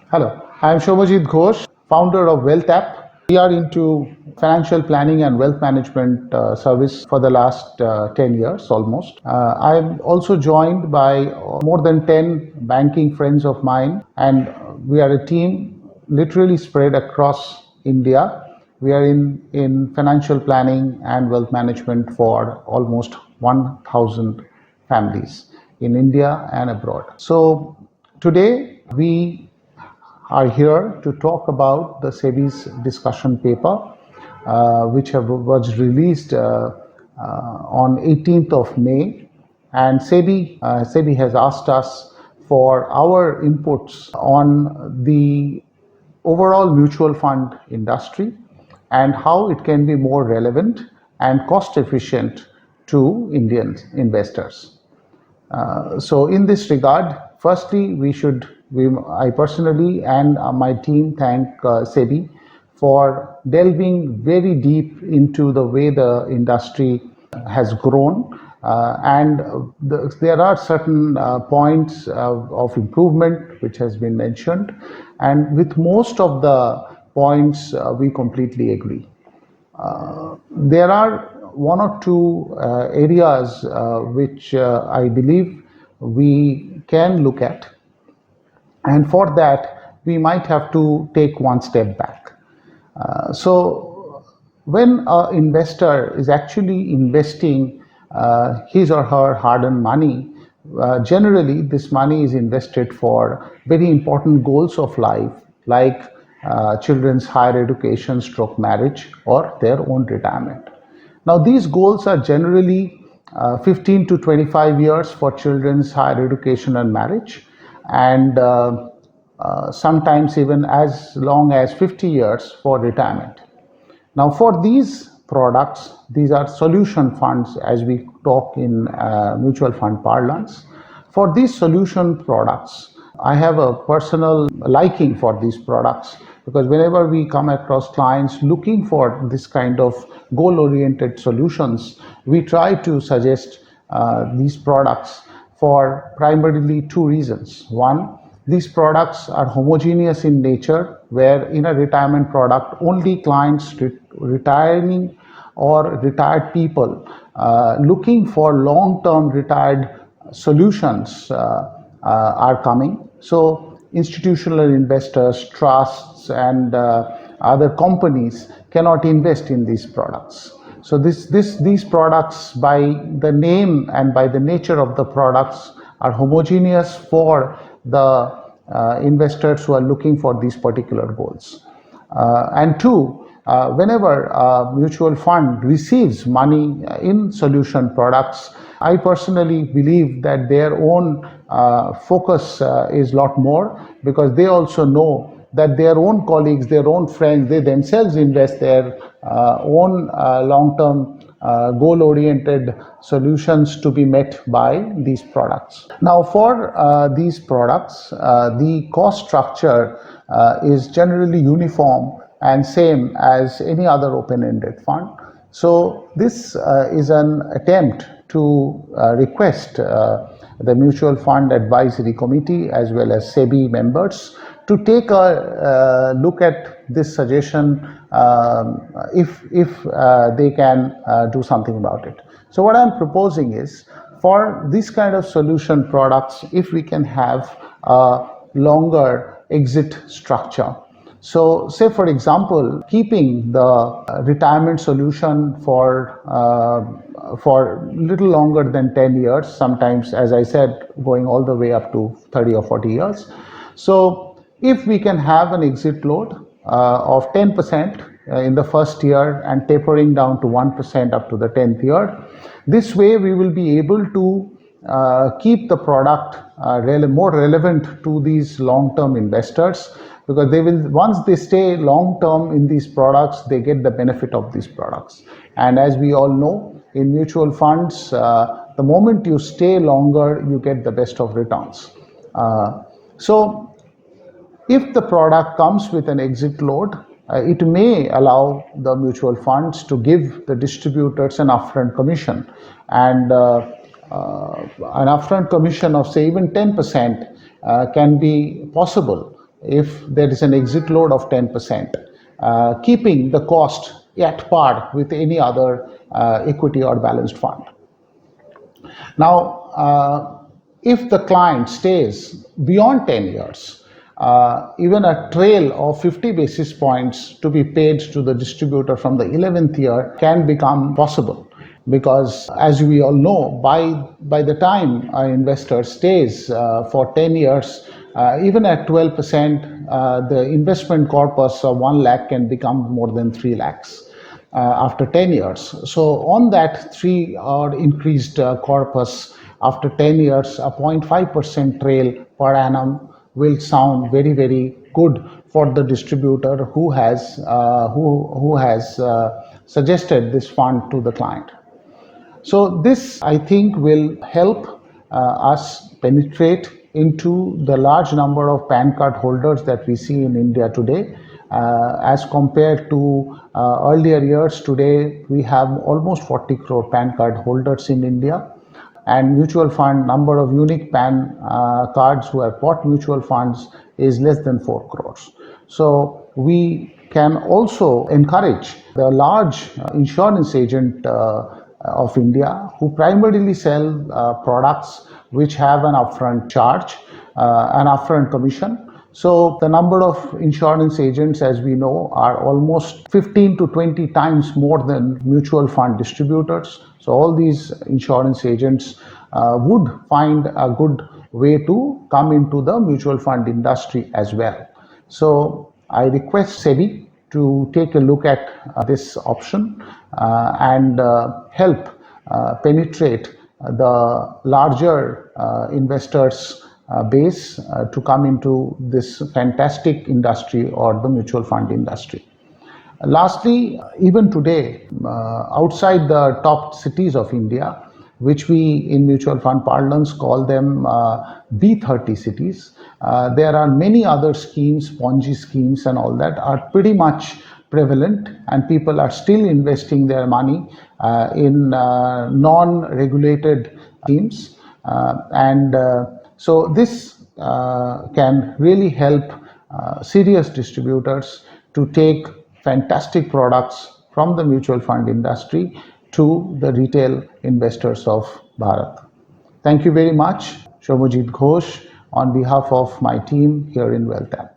Hello, I am Soumyajit Ghosh, founder of Wealthapp. We are into financial planning and wealth management service for the last 10 years almost. I am also joined by more than 10 banking friends of mine, and we are a team literally spread across India. We are in financial planning and wealth management for almost 1,000 families in India and abroad. So today we are here to talk about the Sebi's discussion paper, was released on 18th of May. And Sebi has asked us for our inputs on the overall mutual fund industry and how it can be more relevant and cost efficient to Indian investors. So in this regard, firstly, I personally and my team thank Sebi for delving very deep into the way the industry has grown. There are certain points of improvement which has been mentioned, and with most of the points we completely agree. There are one or two areas which I believe we can look at, and for that we might have to take one step back. So when an investor is actually investing his or her hard-earned money, generally this money is invested for very important goals of life, like children's higher education, stroke marriage, or their own retirement. Now, these goals are generally 15 to 25 years for children's higher education and marriage, and sometimes even as long as 50 years for retirement. Now, for these products, these are solution funds as we talk in mutual fund parlance. For these solution products, I have a personal liking for these products because whenever we come across clients looking for this kind of goal-oriented solutions, we try to suggest these products for primarily two reasons. One, these products are homogeneous in nature, where in a retirement product, only clients retiring or retired people looking for long-term retired solutions are coming. So institutional investors, trusts, and other companies cannot invest in these products. So these products, by the name and by the nature of the products, are homogeneous for the investors who are looking for these particular goals. And two, whenever a mutual fund receives money in solution products, I personally believe that their own focus is a lot more, because they also know that their own colleagues, their own friends, they themselves invest their own long-term goal-oriented solutions to be met by these products. Now, for these products, the cost structure is generally uniform and same as any other open-ended fund. So this is an attempt to request the Mutual Fund Advisory Committee as well as Sebi members to take a look at this suggestion if they can do something about it. So what I'm proposing is, for this kind of solution products, if we can have a longer exit structure. So say, for example, keeping the retirement solution for little longer than 10 years, sometimes, as I said, going all the way up to 30 or 40 years. So if we can have an exit load of 10% in the first year and tapering down to 1% up to the 10th year, this way we will be able to keep the product more relevant to these long-term investors, because they will, once they stay long-term in these products, they get the benefit of these products. And as we all know, in mutual funds, the moment you stay longer, you get the best of returns. So if the product comes with an exit load, it may allow the mutual funds to give the distributors an upfront commission, and an upfront commission of say even 10% can be possible if there is an exit load of 10%, keeping the cost at par with any other equity or balanced fund. Now, if the client stays beyond 10 years, even a trail of 50 basis points to be paid to the distributor from the 11th year can become possible. Because as we all know, by the time an investor stays for 10 years, even at 12%, the investment corpus of 1 lakh can become more than 3 lakhs after 10 years. So on that 3 or increased corpus after 10 years, a 0.5% trail per annum will sound very, very good for the distributor who has suggested this fund to the client. So this, I think, will help us penetrate into the large number of PAN card holders that we see in India today. As compared to earlier years, today we have almost 40 crore PAN card holders in India, and mutual fund number of unique PAN cards who have bought mutual funds is less than 4 crores. So we can also encourage the large insurance agent of India who primarily sell products which have an upfront charge, an upfront commission. So the number of insurance agents, as we know, are almost 15 to 20 times more than mutual fund distributors. So all these insurance agents would find a good way to come into the mutual fund industry as well. So I request Sebi to take a look at this option and help penetrate the larger investors base to come into this fantastic industry or the mutual fund industry. Lastly, even today, outside the top cities of India, which we in mutual fund parlance call them B30 cities, there are many other schemes, Ponzi schemes and all that are pretty much prevalent, and people are still investing their money in non-regulated schemes. So this can really help serious distributors to take fantastic products from the mutual fund industry to the retail investors of Bharat. Thank you very much, Soumyajit Ghosh, on behalf of my team here in Wealthapp.